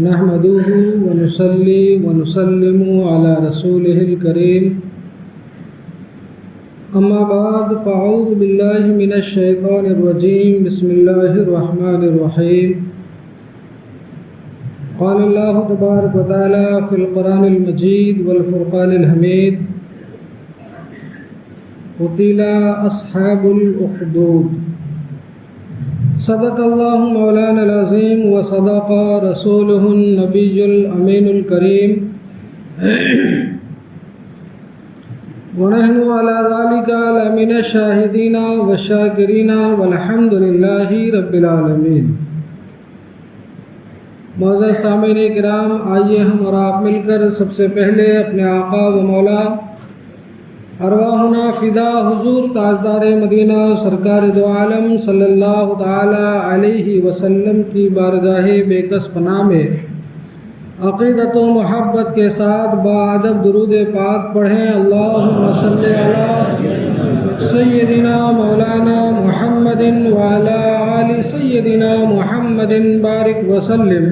نحمده ونصلي ونسلم على رسوله الكريم أما بعد فأعوذ بالله من الشيطان الرجيم بسم الله الرحمن الرحيم قال الله تبارك وتعالى في القرآن المجيد والفرقان الحميد قتل أصحاب الأخدود صدق الله مولانا العظيم وصدق رسوله النبي الأمين الكريم ونحن على ذلك لمن الشاهدين والشاكرين والحمد لله رب العالمين۔ معزز سامعین کرام، آئیے ہم اور آپ مل کر سب سے پہلے اپنے آقا و مولا ارواحنا فدا حضور تاجدار مدینہ سرکار دو عالم صلی اللہ تعالی علیہ وسلم کی بارگاہ بے کس پناہ میں عقیدت و محبت کے ساتھ باادب درود پاک پڑھیں۔ اللہم صلی علی سیدنا مولانا محمد وعلی آل سیدنا محمد بارک وسلم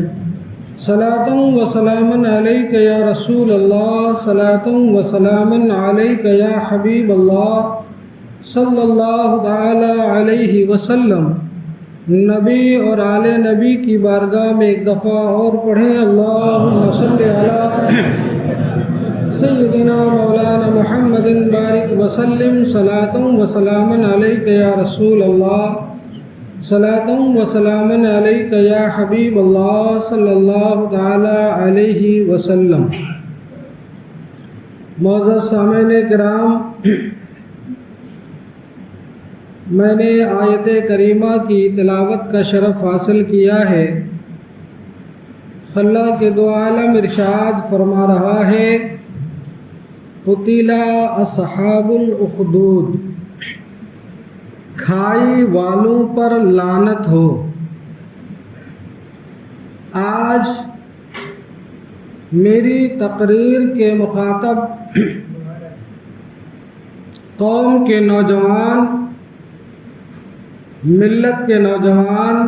صلاۃ و سلام علیک یا رسول اللہ، صلاۃ و سلام علیک یا حبیب اللہ صلی اللہ تعالی علیہ وسلم۔ نبی اور آل نبی کی بارگاہ میں ایک دفعہ اور پڑھیں۔ اللہم صلی علی سیدنا مولانا محمد بارک وسلم صلاۃ و سلام علیک یا رسول اللہ، صلاۃ و سلام علیک یا حبیب اللہ صلی اللہ تعالی علیہ وسلم۔ معزز سامعین کرام، میں نے آیت کریمہ کی تلاوت کا شرف حاصل کیا ہے۔ اللہ کے دو عالم ارشاد فرما رہا ہے، قتل اصحاب الاخدود، کھائی والوں پر لعنت ہو۔ آج میری تقریر کے مخاطب قوم کے نوجوان، ملت کے نوجوان،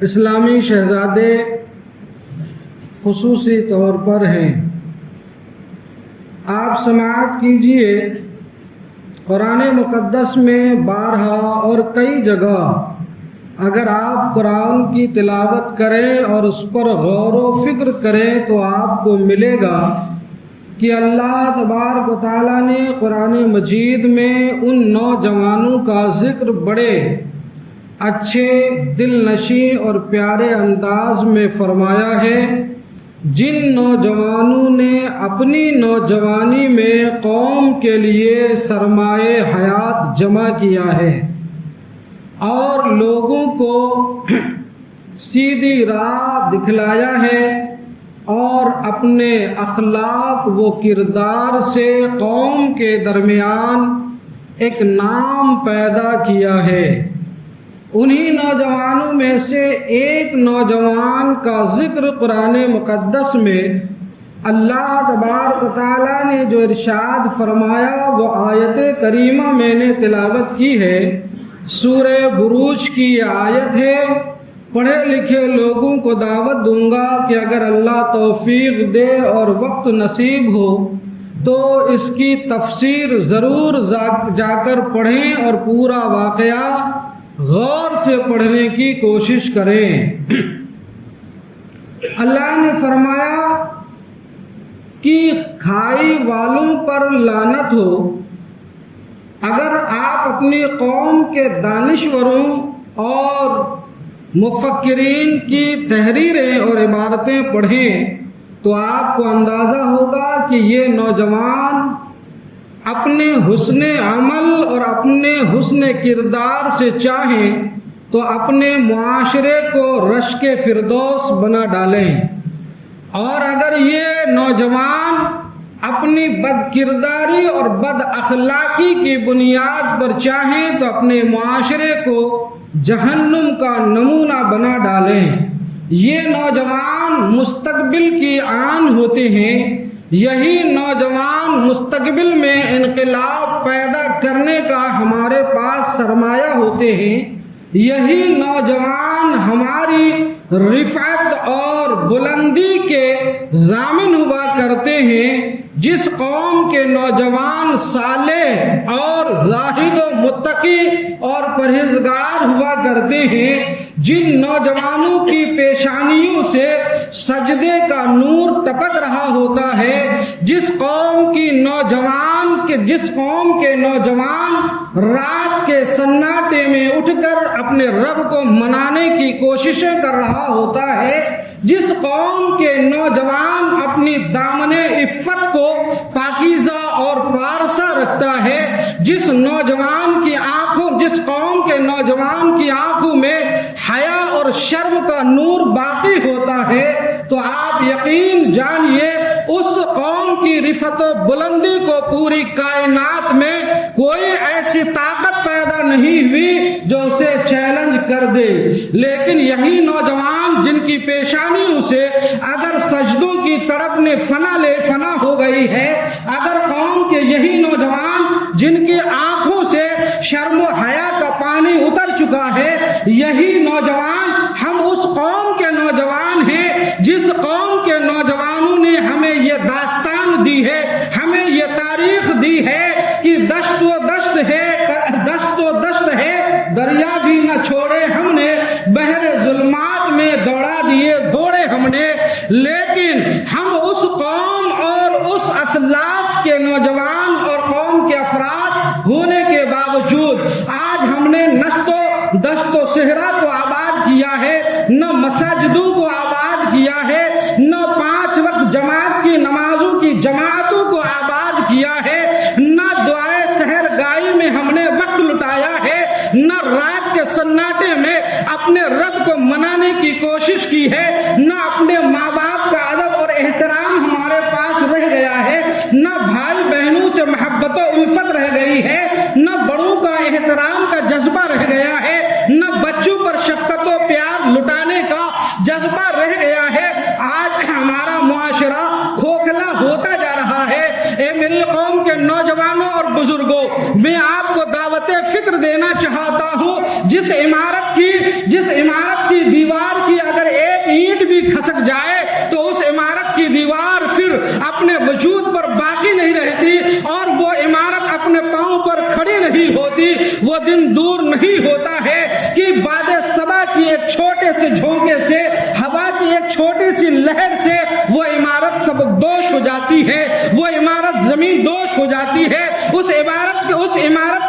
اسلامی شہزادے خصوصی طور پر ہیں۔ آپ سماعت کیجئے، قرآن مقدس میں بارہا اور کئی جگہ اگر آپ قرآن کی تلاوت کریں اور اس پر غور و فکر کریں تو آپ کو ملے گا کہ اللہ تبارک و تعالیٰ نے قرآن مجید میں ان نوجوانوں کا ذکر بڑے اچھے، دل نشیں اور پیارے انداز میں فرمایا ہے، جن نوجوانوں نے اپنی نوجوانی میں قوم کے لیے سرمایہ حیات جمع کیا ہے اور لوگوں کو سیدھی راہ دکھلایا ہے اور اپنے اخلاق و کردار سے قوم کے درمیان ایک نام پیدا کیا ہے۔ انہی نوجوانوں میں سے ایک نوجوان کا ذکر قرآن مقدس میں اللہ تبارک و تعالیٰ نے جو ارشاد فرمایا وہ آیت کریمہ میں نے تلاوت کی ہے۔ سورہ بروج کی یہ آیت ہے۔ پڑھے لکھے لوگوں کو دعوت دوں گا کہ اگر اللہ توفیق دے اور وقت نصیب ہو تو اس کی تفسیر ضرور جا کر پڑھیں اور پورا واقعہ غور سے پڑھنے کی کوشش کریں۔ اللہ نے فرمایا کہ کھائی والوں پر لعنت ہو۔ اگر آپ اپنی قوم کے دانشوروں اور مفکرین کی تحریریں اور عبارتیں پڑھیں تو آپ کو اندازہ ہوگا کہ یہ نوجوان اپنے حسن عمل اور اپنے حسن کردار سے چاہیں تو اپنے معاشرے کو رشک فردوس بنا ڈالیں، اور اگر یہ نوجوان اپنی بد کرداری اور بد اخلاقی کی بنیاد پر چاہیں تو اپنے معاشرے کو جہنم کا نمونہ بنا ڈالیں۔ یہ نوجوان مستقبل کی آن ہوتے ہیں، یہی نوجوان مستقبل میں انقلاب پیدا کرنے کا ہمارے پاس سرمایہ ہوتے ہیں۔ یہی نوجوان ہماری رفعت اور بلندی کے ضامن ہوا کرتے ہیں۔ جس قوم کے نوجوان صالح اور زاہد و متقی اور پرہیزگار ہوا کرتے ہیں، جن نوجوانوں کی پیشانیوں سے سجدے کا نور ٹپک رہا ہوتا ہے، جس قوم کے نوجوان رات کے سناٹے میں اٹھ کر اپنے رب کو منانے کی کوششیں کر رہا ہوتا ہے، جس قوم کے نوجوان اپنی دامن عفت کو پاکیزہ اور پارسا رکھتا ہے، جس قوم کے نوجوان کی آنکھوں میں حیا اور شرم کا نور باقی ہوتا ہے، تو آپ یقین جانیے اس قوم کی رفعت و بلندی کو پوری کائنات میں کوئی ایسی طاقت پیدا نہیں ہوئی جو اسے چیلنج کر دے۔ لیکن یہی نوجوان جن کی پیشانیوں سے اگر سجدوں کی تڑپنے فنا ہو گئی ہے، اگر قوم کے یہی نوجوان جن کی آنکھوں سے شرم و حیا کا پانی اتر چکا ہے، یہی نوجوان ہم اس قوم کے نوجوان ہیں جس قوم کے نوجوانوں نے ہمیں یہ داستان دی ہے، ہمیں یہ تاریخ دی ہے کہ دشت و دشت ہے دریا بھی نہ چھوڑے ہم نے، بحر ظلمات میں دوڑا دیے گھوڑے ہم نے۔ لیکن ہم اس قوم اور اس اسلاف کے نوجوان اور قوم کے افراد ہونے کے باوجود آج ہم نے نشت و دشت و صحرا کو آباد کیا ہے، نہ مساجدوں کو آباد کیا ہے، نہ 5 وقت جماعت کی نمازوں کی جماعتوں کو آباد کیا ہے، نہ دعائے سحر گائی میں ہم نے وقت لٹایا ہے، نہ رات کے سناٹے میں اپنے رب کو منانے کی کوشش کی ہے، نہ اپنے ماں باپ کا ادب اور احترام ہمارے پاس رہ گیا ہے، نہ بھائی بہنوں سے محبت و الفت رہ گئی ہے، نہ بڑوں کا احترام کا جذبہ رہ گیا ہے، نہ بچوں پر شفقت و پیار لٹانے کا جذبہ رہ گیا ہے۔ آج ہمارا معاشرہ کھوکھلا ہوتا جا رہا ہے۔ اے میری قوم کے نوجوانوں اور بزرگوں، میں آپ کو دعوت فکر دینا چاہتا ہوں، جس عمارت کی دیوار کی اگر ایک اینٹ بھی کھسک جائے تو اس عمارت کی دیوار پھر اپنے وجود پر باقی نہیں رہتی اور وہ عمارت اپنے پاؤں پر کھڑی نہیں ہوتی۔ وہ دن دور نہیں ہوتا ہے کہ باد صبا کی ایک چھوٹے سے جھونکے سے، ہوا کی ایک چھوٹی سی لہر سے وہ عمارت سبکدوش ہو جاتی ہے، وہ عمارت زمین دوش ہو جاتی ہے، اس عمارت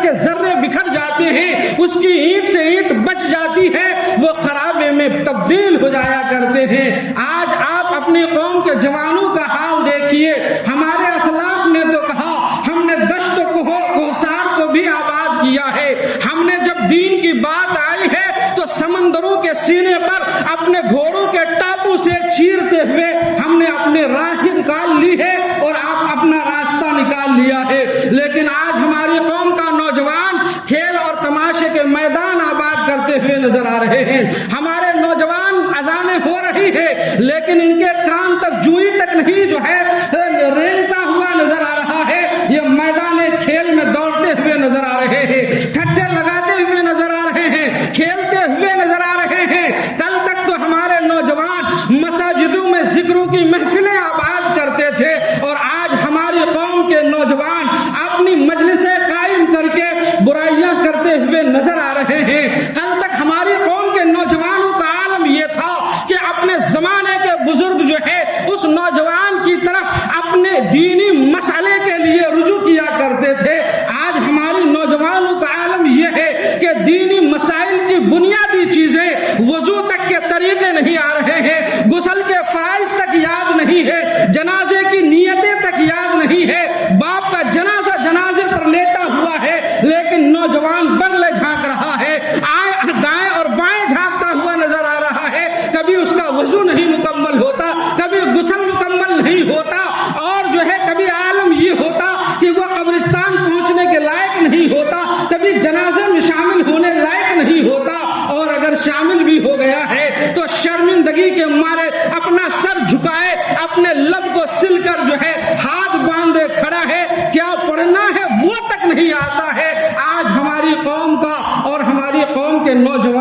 کے ذرے بکھر جاتے ہیں، اس کی اینٹ سے اینٹ بچ جاتی ہے، وہ خرابے میں تبدیل ہو جایا کرتے ہیں۔ آج آپ اپنی قوم کے جوانوں کا حال دیکھیے۔ ہمارے اسلاف نے تو کہا ہم نے دشت و کوثر کو بھی آباد کیا ہے، ہم نے جب دین کی بات آئی ہے تو سمندروں کے سینے پر اپنے گھوڑوں کے ٹاپوں سے چیرتے ہوئے ہم نے اپنی راہ نکال لی ہے اور آپ اپنا راستہ نکال لیا ہے۔ لیکن آج ہماری قوم کا نوجوان کھیل اور تماشے کے میدان آباد کرتے ہوئے نظر آ رہے ہیں۔ ہمارے نوجوان اذانیں ہو رہی ہے لیکن ان کے کان تک جوئی تک نہیں جو ہے رینگتا ہوا نظر آ رہا ہے۔ یہ میدان کھیل میں دوڑتے ہوئے نظر آ رہے ہیں، ٹھٹے لگاتے ہوئے نظر آ رہے ہیں، کھیلتے ہوئے نظر آ رہے ہیں۔ کل تک تو ہمارے نوجوان مساجدوں میں ذکروں کی محفلیں آباد کرتے تھے اور آج ہماری قوم کے نوجوان اپنی مجلسیں قائم کر کے برائیاں کرتے ہوئے نظر آ رہے ہیں۔ کل تک ہماری قوم کے نوجوانوں کا عالم یہ تھا کہ اپنے زمانے کے بزرگ جو ہے اس نوجوان کی طرف اپنے دینی مسئلے کے لیے رجوع کیا کرتے تھے۔ آج ہماری نوجوانوں کا عالم یہ ہے کہ دینی مسائل کی بنیادی چیزیں، وضو تک کے طریقے نہیں آ رہے ہیں، غسل کے فرائض تک یاد نہیں ہے، جنازے کی نیتیں تک یاد نہیں ہے۔ باپ کا جنازے پر لیٹا ہوا ہے لیکن نوجوان بغلے جھانک رہا ہے، دائیں اور بائیں جھانکتا ہوا نظر آ رہا ہے۔ کبھی اس کا وضو نہیں مکمل ہوتا، کبھی غسل مکمل نہیں ہوتا، اور جو ہے کبھی عالم یہ ہوتا کہ وہ قبرستان پہنچنے کے لائق نہیں ہوتا، کبھی جنازے میں شامل ہونے لائق نہیں ہوتا، اور اگر شامل بھی ہو گیا ہے تو شرمندگی کے مارے اپنا سر جھکائے، اپنے لب کو سل کر جو ہے ہاتھ باندھے کھڑا ہے، کیا پڑھنا ہے وہ تک نہیں آتا ہے۔ آج ہماری قوم کا اور ہماری قوم کے نوجوان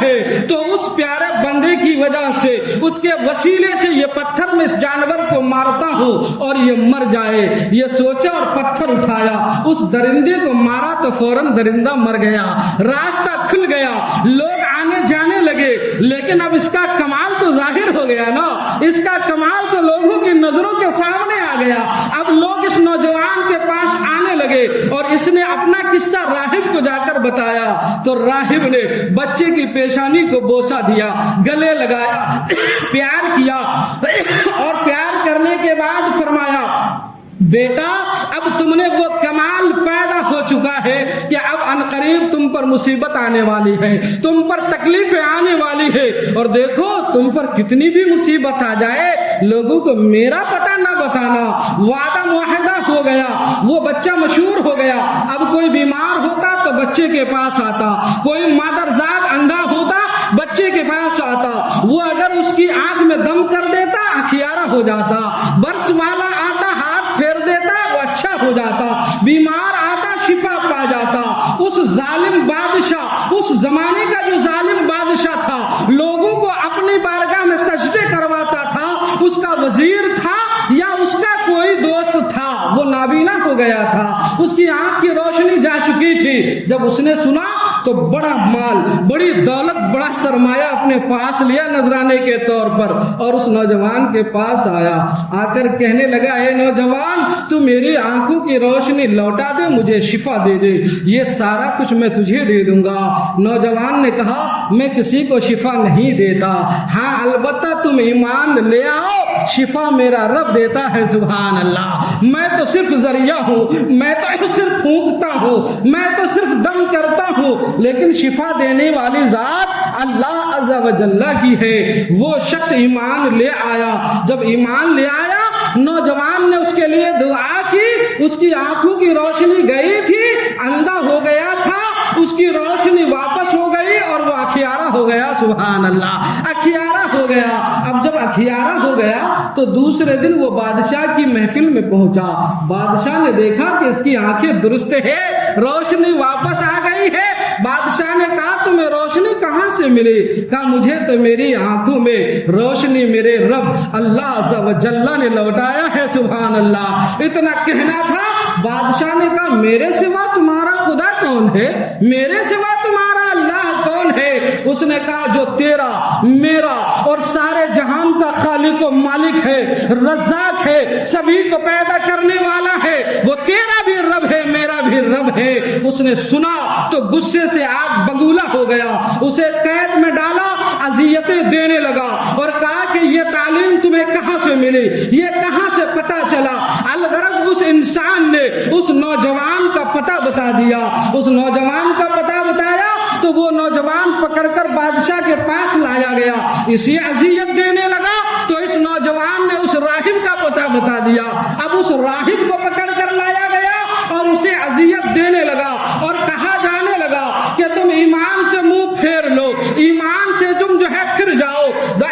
ہے تو اس پیارے بندے کی وجہ سے اس کے وسیلے سے یہ پتھر میں اس جانور کو مارتا ہوں اور یہ مر جائے۔ یہ سوچا اور پتھر اٹھایا، اس درندے کو مارا تو فوراً درندہ مر گیا، راستہ کھل گیا، لوگ آنے جانے لگے۔ لیکن اب اس کا کمال تو ظاہر ہو گیا نا، اس کا کمال تو لوگوں کی نظروں کے سامنے آ گیا۔ اب لوگ اس نوجوان کے پاس آنے لگے اور اس نے اپنا قصہ راہب کو جا کر بتایا تو راہب نے بچے کی پیشانی کو بوسہ دیا، گلے لگایا، پیار کیا اور پیار کرنے کے بعد فرمایا بیٹا اب تم نے وہ کمال پیدا ہو چکا ہے کہ اب عنقریب تم پر مصیبت آنے والی ہے، تم پر تکلیفیں آنے والی ہے، اور دیکھو تم پر کتنی بھی مصیبت آ جائے لوگوں کو میرا پتہ نہ بتانا۔ وعدہ معاہدہ ہو گیا، وہ بچہ مشہور ہو گیا۔ اب کوئی بیمار ہوتا تو بچے کے پاس آتا، کوئی مادرزاد اندھا ہوتا بچے کے پاس آتا، وہ اگر اس کی آنکھ میں دم کر دیتا اخیارہ ہو جاتا، برس والا آتا ہاتھ پھیر دیتا وہ اچھا ہو جاتا، بیمار آتا شفا پا جاتا۔ اس ظالم بادشاہ، اس زمانے کا جو ظالم بادشاہ تھا، لوگوں کو اپنی بارگاہ میں سجدے کرواتا تھا، اس کا وزیر تھا یا اس کا کوئی دوست تھا، وہ نابینا ہو گیا تھا، اس کی آنکھ کی روشنی جا چکی تھی۔ جب اس نے سنا تو بڑا مال، بڑی دولت، بڑا سرمایہ اپنے پاس لیا نذرانے کے طور پر اور اس نوجوان کے پاس آیا، آ کر کہنے لگا اے نوجوان تو میری آنکھوں کی روشنی لوٹا دے، مجھے شفا دے دے، یہ سارا کچھ میں تجھے دے دوں گا۔ نوجوان نے کہا میں کسی کو شفا نہیں دیتا، ہاں البتہ تم ایمان لے آؤ، شفا میرا رب دیتا ہے۔ سبحان اللہ، میں تو صرف ذریعہ ہوں، میں تو صرف پھونکتا ہوں، میں تو صرف دم کرتا ہوں، لیکن شفا دینے والی ذات اللہ عز و جل کی ہے۔ وہ شخص ایمان لے آیا، جب ایمان لے آیا نوجوان نے اس کے لیے دعا کی، اس کی آنکھوں کی روشنی گئی تھی، اندھا ہو گیا تھا، اس کی روشنی واپس ہو گئی اور وہ اکھیارہ ہو گیا۔ سبحان اللہ، اکھیارہ ہو گیا۔ اب جب اکھیارہ ہو گیا تو دوسرے دن وہ بادشاہ کی محفل میں پہنچا، بادشاہ نے دیکھا کہ اس کی آنکھیں درست ہے، روشنی واپس آ گئی ہے۔ بادشاہ نے کہا تمہیں روشنی کہاں سے ملی؟ کہا مجھے تو میری آنکھوں میں روشنی میرے رب اللہ عز و جل نے لوٹایا ہے۔ سبحان اللہ، اتنا کہنا تھا، بادشاہ نے کہا میرے سوا تمہارا خدا کون ہے؟ میرے سوا تمہارا اللہ کون ہے؟ اس نے کہا جو تیرا، میرا اور سارے جہان کا خالق و مالک ہے، رزاق ہے، سبھی کو پیدا کرنے والا ہے، وہ تیرا بھی رب ہے، میرا بھی رب ہے۔ اس نے سنا تو غصے سے آگ بگولا ہو گیا، اسے قید میں ڈالا، اذیتیں دینے لگا اور کہا کہ یہ تعلیم تمہیں کہاں سے ملی، یہ کہاں سے پتہ چلا؟ الغرض اس انسان نے اس نوجوان کا پتہ بتا دیا، اس نوجوان کا پتہ بتایا تو وہ نوجوان پکڑ کر بادشاہ کے پاس لایا گیا، اسی اذیت دینے لگا تو اس نوجوان نے اس راہب کا پتہ بتا دیا۔ اب اس راہب کو پکڑ کر لایا گیا اور اسے اذیت دینے لگا اور کہا جانے لگا کہ تم ایمان سے منہ پھیر لو، ایمان سے تم جو ہے پھر جاؤ،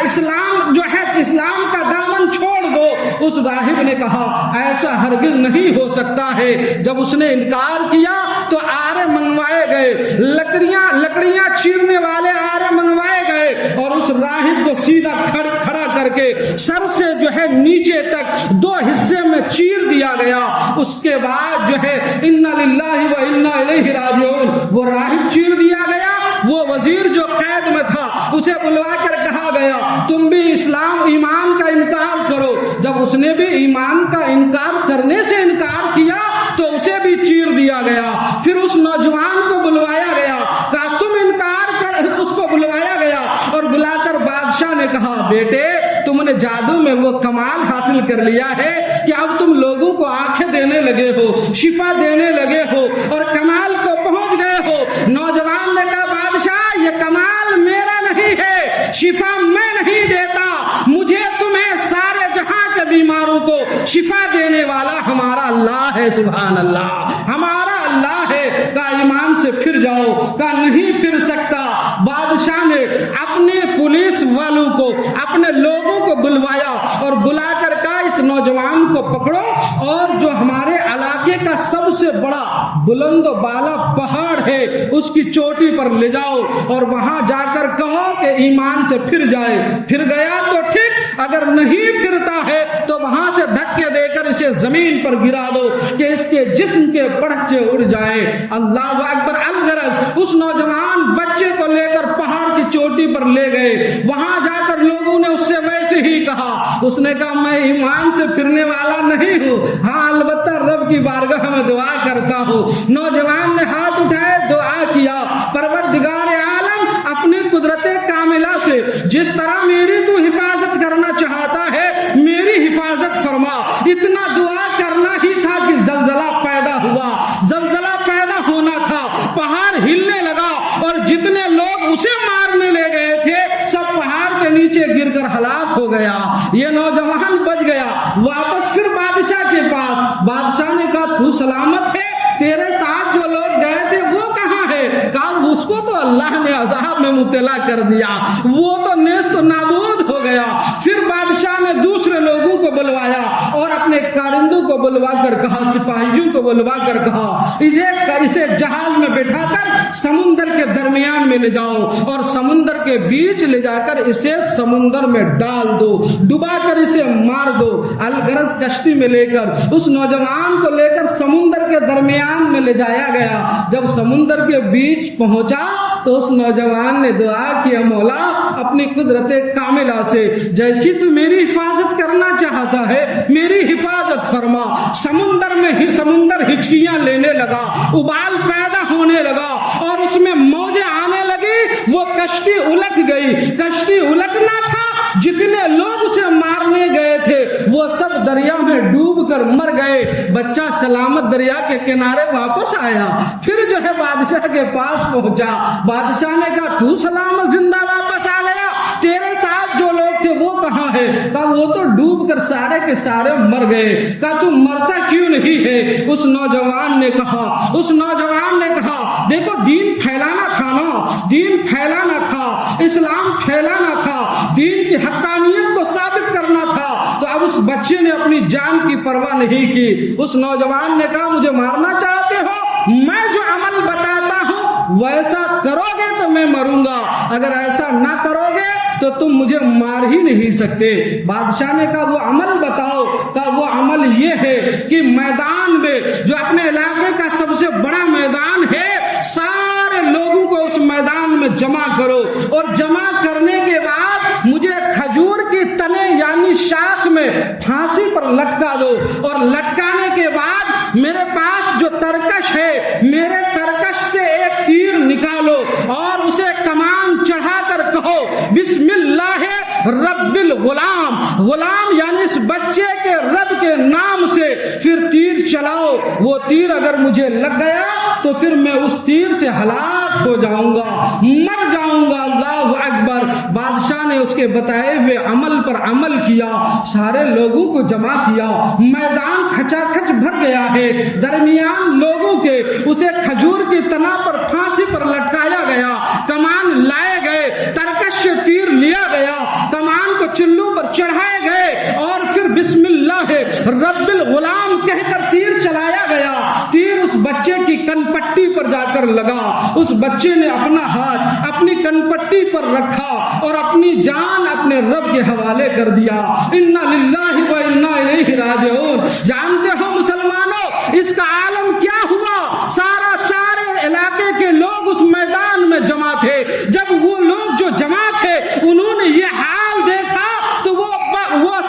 اسلام جو ہے اسلام کا دامن چھوڑ دو۔ اس راہب نے کہا ایسا ہرگز نہیں ہو سکتا ہے۔ جب اس نے انکار کیا تو آرے منگوائے گئے، لکڑیاں چیرنے والے آرے منگوائے گئے اور اس راہب کو سیدھا کھڑا کر کے سر سے جو ہے نیچے تک 2 حصے میں چیر دیا گیا۔ اس کے بعد جو ہے انا للہ و انا الیہ راجعون، وہ راہب چیر دیا گیا۔ وہ وزیر جو قید میں تھا اسے بلوا کر کہا گیا تم بھی اسلام ایمان کا انکار کرو۔ جب اس نے بھی ایمان کا انکار کرنے سے انکار کیا تو اسے بھی چیر دیا گیا۔ پھر اس نوجوان کو بلوایا گیا، کہا تم انکار کر، اس کو بلوایا گیا اور بلا کر بادشاہ نے کہا بیٹے تم نے جادو میں وہ کمال حاصل کر لیا ہے کہ اب تم لوگوں کو آنکھیں دینے لگے ہو، شفا دینے لگے ہو اور کمال کو پہنچ گئے ہو۔ نوجوان نے کہا بادشاہ یہ کمال میرا نہیں ہے، شفا میں نہیں دیتا، مجھے تمہیں سارے جہاں کے بیماروں کو شفا دینے والا ہمارا اللہ ہے۔ سبحان اللہ، ہمارا اللہ ہے۔ کہا ایمان سے پھر جاؤ، کہا نہیں پھر سکتا۔ بادشاہ نے اپنے پولیس والوں کو، اپنے لوگوں کو بلوایا اور بلا کر کہا اس اس نوجوان کو پکڑو اور جو ہمارے علاقے کا سب سے بڑا بلند و بالا پہاڑ ہے اس کی چوٹی پر لے جاؤ اور وہاں جا کر کہو کہ ایمان سے پھر جائے. پھر گیا تو ٹھیک، اگر نہیں پھرتا ہے تو وہاں سے دھکے دے کر اسے زمین پر گرا دو کہ اس کے جسم کے پڑچے اڑ جائیں. اللہ اکبر. الغرض اس نوجوان بچے کو لے کر پہاڑ کی چوٹی پر لے گئے. وہاں جا کر لوگوں نے اس سے ویسے ہی کہا. اس نے کہا میں ایمان سے پھرنے والا نہیں ہوں، ہاں البتہ رب کی بارگاہ میں دعا کرتا ہوں. نوجوان نے ہاتھ اٹھائے، دعا کیا، پروردگار عالم اپنی قدرت کاملہ سے جس طرح میری تو حفاظت کرنا چاہتا ہے میری حفاظت فرما. اتنا دعا کرنا ہی تھا کہ زلزلہ پیدا ہوا. زلزلہ پیدا ہونا تھا، پہاڑ ہلنے لگا اور جتنے لوگ اسے مارنے لے گئے تھے سب پہاڑ کے نیچے گر کر ہلاک ہو گیا. یہ نوجوان بچ گیا. واپس پھر بادشاہ کے پاس. بادشاہ نے کہا تو سلامت ہے؟ تیرے ساتھ جو لوگ گئے تھے وہ کہاں ہے؟ کہا اس کو تو اللہ نے عذاب میں مبتلا کر دیا، وہ تو نیست و نابود ہو گیا. پھر بادشاہ نے دوسرے لوگوں کو بلوایا اور اپنے کارندوں کو بلوا کر کہا، سپاہیوں کو بلوا کر کہا اسے جہاز میں بٹھا کر سمندر کے درمیان میں لے جاؤ اور سمندر کے بیچ لے جا کر اسے سمندر میں ڈال دو، ڈبا کر اسے مار دو. الغرض کشتی میں لے کر اس نوجوان کو لے کر سمندر کے درمیان میں لے جایا گیا. جب سمندر کے بیچ پہنچا تو اس نوجوان نے دعا کیا، مولا اپنی قدرت کاملہ سے جیسی تو میری حفاظت کرنا چاہتا ہے میری حفاظت فرما. سمندر ہچکیاں لینے لگا، ابال پیدا ہونے لگا اور اس میں موجیں آنے لگی. وہ کشتی الٹ گئی. کشتی الٹنا تھا، جتنے لوگ اسے مارنے گئے تھے وہ سب دریا میں ڈوب کر مر گئے. بچہ سلامت دریا کے کنارے واپس آیا. پھر جو ہے بادشاہ کے پاس پہنچا. بادشاہ نے کہا تو سلامت زندہ واپس آ گیا، تیرے ساتھ جو لوگ تھے وہ کہاں ہے؟ کہا وہ تو ڈوب کر سارے کے سارے مر گئے. کہا تو مرتا کیوں نہیں ہے؟ اس نوجوان نے کہا دیکھو دین پھیلانا تھا نا، دین پھیلانا تھا، اسلام پھیلانا تھا، دین کی حقانیت کو ثابت کرنا تھا. تو اب اس بچے نے اپنی جان کی پرواہ نہیں کی. اس نوجوان نے کہا مجھے مارنا چاہتے ہو، میں جو عمل بتاتا ہوں ویسا کرو گے تو میں مروں گا، اگر ایسا نہ کرو گے تو تم مجھے مار ہی نہیں سکتے. بادشاہ نے کہا وہ عمل بتاؤ. کہا وہ عمل یہ ہے کہ میدان میں جو اپنے علاقے کا سب سے بڑا میدان ہے سارے لوگوں کو اس میدان میں جمع کرو اور جمع کرنے کے بعد مجھے کھجور کی تنے یعنی شاخ میں پھانسی پر لٹکا دو اور لٹکانے کے بعد میرے پاس جو ترکش ہے میرے ترکش سے ایک تیر نکالو اور اسے کمان چڑھا کر کہو بسم اللہ رب الغلام. غلام یعنی اس بچے کے رب کے نام سے پھر تیر چلاؤ. وہ تیر اگر مجھے لگ گیا تو پھر میں اس تیر سے ہلاک ہو جاؤں گا، مر جاؤں گا. اللہ اکبر. بادشاہ نے اس کے بتائے ہوئے عمل پر عمل کیا، سارے لوگوں کو جمع کیا. میدان کھچا کھچ بھر گیا ہے. درمیان لوگوں کے اسے کھجور کی تنا پر پھانسی پر لٹکایا گیا، کمان لائے گئے، ترکش سے تیر لیا گیا، کمان کو چلو پر چڑھائے گئے اور پھر بسم اللہ رب الغلام کہہ کر تیر چلایا گیا. تیر اس بچے کی کن پٹی پر جا کر لگا. اس بچے نے اپنا ہاتھ اپنی کن پٹی پر رکھا اور اپنی جان اپنے رب کے حوالے کر دیا. انا للہ و انا الیہ راجعون. جانتے ہو مسلمانوں اس کا عالم کیا ہوا؟ سارے علاقے کے لوگ اس میدان میں جمع تھے. جب وہ لوگ جو جمع تھے انہوں نے یہ حال دیکھا تو وہ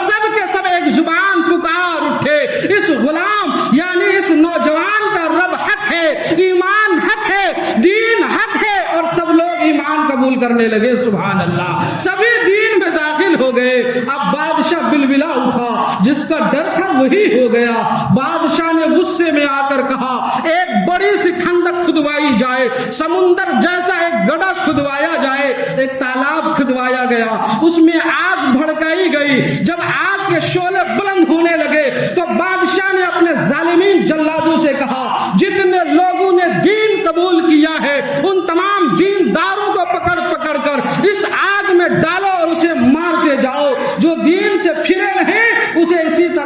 سب کے سب ایک زبان پکار اٹھے، اس غلام یعنی اس نوجوان کا رب حق ہے، ایمان حق ہے، دین حق ہے. اور سب لوگ ایمان قبول کرنے لگے. سبحان اللہ. سبھی دین میں داخل ہو گئے. اب بادشاہ بلبلا اٹھا، جس کا ڈر تھا وہی ہو گیا. بادشاہ نے غصے میں آ کر کہا ایک بڑی سی کھندق کھدوائی جائے، سمندر جیسا ایک گڑھا کھدوایا جائے. ایک تالاب کھدوایا گیا، اس میں آگ بھڑکائی گئی. جب آگ کے شعلے بلند ہونے لگے تو بادشاہ نے اپنے ظالمین جلادوں سے کہا جتنے لوگوں نے دین قبول کیا ہے ان تمام دینداروں کو پکڑ پکڑ کر اس آگ میں ڈالو اور اسے مارتے جاؤ. جو دین سے پھرے نہیں اسے اسی طرح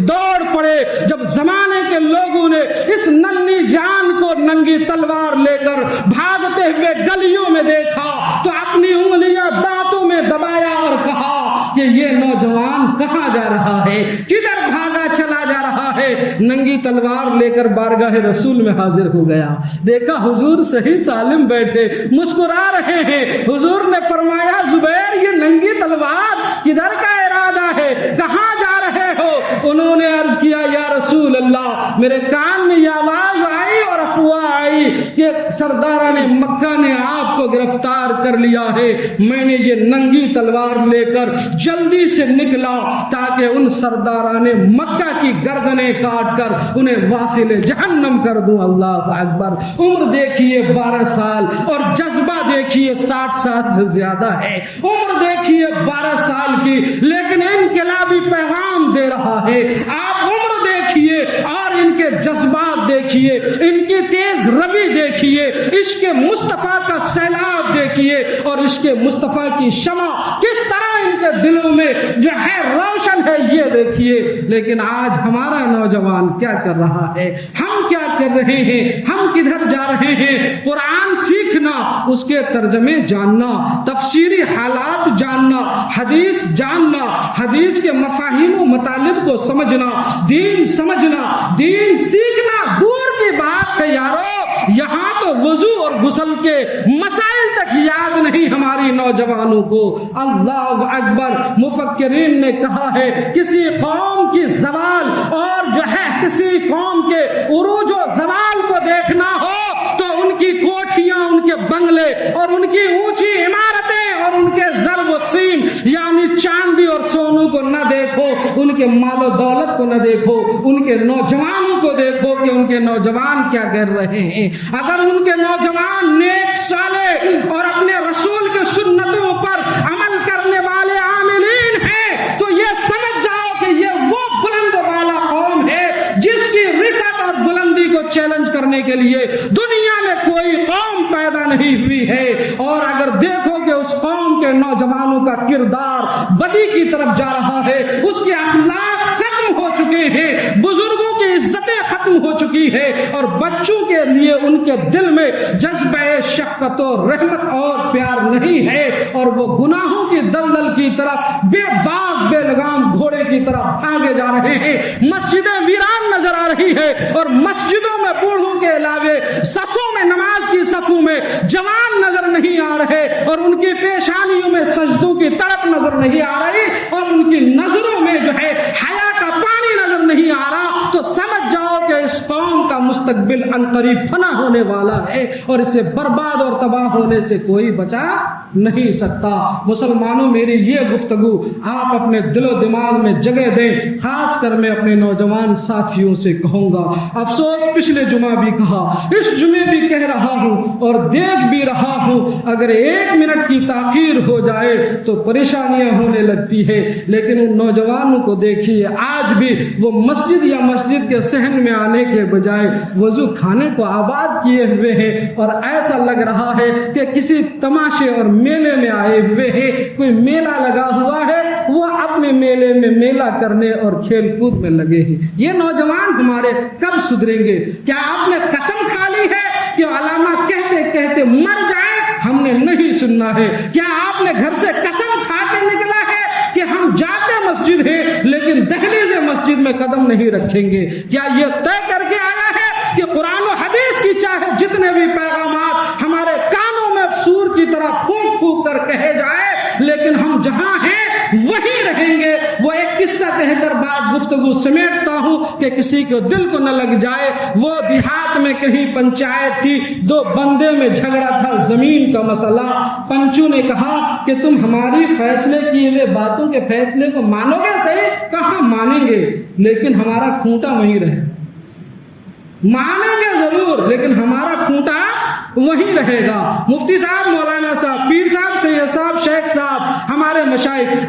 دوڑ پڑے جب زمانے کے لوگوں نے اس ننھی جان کو ننگی تلوار لے کر بھاگتے ہوئے گلیوں میں دیکھا تو اپنی انگلیاں دانتوں میں دبایا اور کہا کہ یہ نوجوان کہاں جا رہا ہے، کدھر بھاگا چلا جا رہا ہے۔ ننگی تلوار لے کر بارگاہ رسول میں حاضر ہو گیا، دیکھا حضور صحیح سالم بیٹھے مسکرا رہے ہیں۔ حضور نے فرمایا زبیر یہ ننگی تلوار کدھر کا ارادہ ہے، کہاں جا رہے ہو؟ انہوں نے عرض کیا یا رسول اللہ میرے کان میں یہ آواز آئی اور افواہ آئی کہ سرداران مکہ نے آپ کو گرفتار کر لیا ہے، میں نے یہ ننگی تلوار لے کر جلدی سے نکلا تاکہ ان سرداران مکہ کی گردنیں کاٹ کر انہیں واصل جہنم کر دوں۔ اللہ اکبر۔ عمر دیکھیے 12 سال اور جذبہ دیکھیے 60 سال سے زیادہ ہے۔ عمر دیکھیے 12 سال کی لیکن انقلابی پیغام دے رہا ہے۔ آپ عمر دیکھیے اور ان کے جذبات دیکھیے، ان کی تیز روی دیکھیے، عشق مصطفیٰ کا سیلاب دیکھیے اور عشق مصطفیٰ کی شمع کس طرح ان کے دلوں میں جو ہے روشن ہے یہ دیکھیے۔ لیکن آج ہمارا نوجوان کیا کر رہا ہے، ہم کیا کر رہے ہیں، ہم کدھر جا رہے ہیں؟ قرآن سیکھنا، اس کے ترجمے جاننا، تفسیری حالات جاننا، حدیث جاننا، حدیث کے مفاہیم و مطالب کو سمجھنا، دین سمجھنا، دین سیکھنا دور کی بات ہے یارو۔ یہاں تو وضو اور غسل کے مسائل تک یاد نہیں ہماری نوجوانوں کو۔ اللہ اکبر۔ مفکرین نے کہا ہے کسی قوم کی زوال اور جو ہے کسی قوم کے عروج و زوال کو دیکھنا ہو تو ان کی کوٹھیاں، ان کے بنگلے اور ان کی اونچی عمارتیں اور ان کے ضرب و سیم یعنی چاندی اور سونو کو نہ دیکھو، ان کے مال و دولت کو نہ دیکھو، ان کے نوجوانوں کو دیکھو کہ ان کے نوجوان کیا کر رہے ہیں۔ اگر ان کے نوجوان نیک صالح اور اپنے رسول کے سنتوں پر عمل کرنے والے عاملین ہیں تو یہ سمجھ جاؤ کہ یہ وہ بلند و بالا قوم ہے جس کی رفعت اور بلندی کو چیلنج کرنے کے لیے دنیا میں کوئی قوم پیدا نہیں ہوئی ہے۔ اور اگر دیکھو کہ اس قوم کے نوجوانوں کا کردار بدی کی طرف جا رہا ہے، اس کے اخلاق ختم ہو چکے ہیں، بزرگوں کی عزتیں ختم ہو چکی ہے اور بچوں کے لیے ان کے دل میں جذبہ شفقت و رحمت اور پیار نہیں ہے اور وہ گناہوں کی دلدل کی طرف بے باک بے لگام گھوڑے کی طرف بھاگے جا رہے ہیں۔ مسجدیں ویران نظر آ رہی ہے اور مسجدوں میں بوڑھوں کے علاوہ صفوں میں، نماز کی صفوں میں جوان نظر نہیں آ رہے اور ان کی پیشانیوں میں سجدوں کی تڑپ نظر نہیں آ رہی اور ان کی نظروں میں جو ہے حیا کا پانی نظر نہیں آ رہا، تو سمجھ جاؤ کہ اس قوم کا مستقبل عنقریب فنا ہونے والا ہے اور اسے برباد اور تباہ ہونے سے کوئی بچا نہیں سکتا۔ مسلمانوں میری یہ گفتگو آپ اپنے دل و دماغ میں جگہ دیں، خاص کر میں اپنے نوجوان ساتھیوں سے کہوں گا، افسوس پچھلے جمعہ بھی کہا، اس جمعے بھی کہہ رہا ہوں اور دیکھ بھی رہا ہوں، اگر 1 منٹ کی تاخیر ہو جائے تو پریشانیاں ہونے لگتی ہے۔ لیکن ان نوجوانوں کو دیکھیے آج بھی وہ مسجد یا مسجد کے صحن میں آنے کے بجائے وضو خانے کو آباد کیے ہوئے ہیں اور ایسا لگ رہا ہے کہ کسی تماشے اور میلے میں آئے ہوئے ہیں۔ کوئی میلہ لگا ہوا ہے، وہ اپنے میلے میں میلہ کرنے اور کھیل کود میں لگے ہیں۔ یہ نوجوان ہمارے کب سدھریں گے؟ کیا آپ نے قسم کھا لی ہے کہ علامہ کہتے کہتے مر جائیں؟ ہم نے نہیں سننا ہے۔ کیا آپ نے گھر سے قسم کھا کے نکلا ہے کہ ہم جاتے مسجد ہیں لیکن دہلیز مسجد میں قدم نہیں رکھیں گے؟ کیا یہ طے کر کے آیا ہے کہ قرآن و حدیث کی چاہے جتنے بھی پیغامات ہمارے کانوں میں سور کی طرح پھونک پھونک کر کہے جائے لیکن ہم جہاں ہیں وہیں رہیں گے؟ وہ ایک قصہ کہہ کر بات گفتگو سمیٹتا ہوں کہ کسی کو دل کو نہ لگ جائے۔ وہ دیہات میں کہیں پنچایت تھی، 2 بندے میں جھگڑا تھا زمین کا مسئلہ۔ پنچو نے کہا کہ تم ہماری فیصلے کیے ہوئے باتوں کے فیصلے کو مانو گے؟ صحیح کہاں مانیں گے، لیکن ہمارا کھوٹا وہیں رہے۔ مانیں گے ضرور لیکن ہمارا کھوٹا وہیں رہے گا۔ مفتی صاحب، مولانا صاحب، پیر صاحب، سید صاحب، شیخ صاحب، ہمارے مشائخ،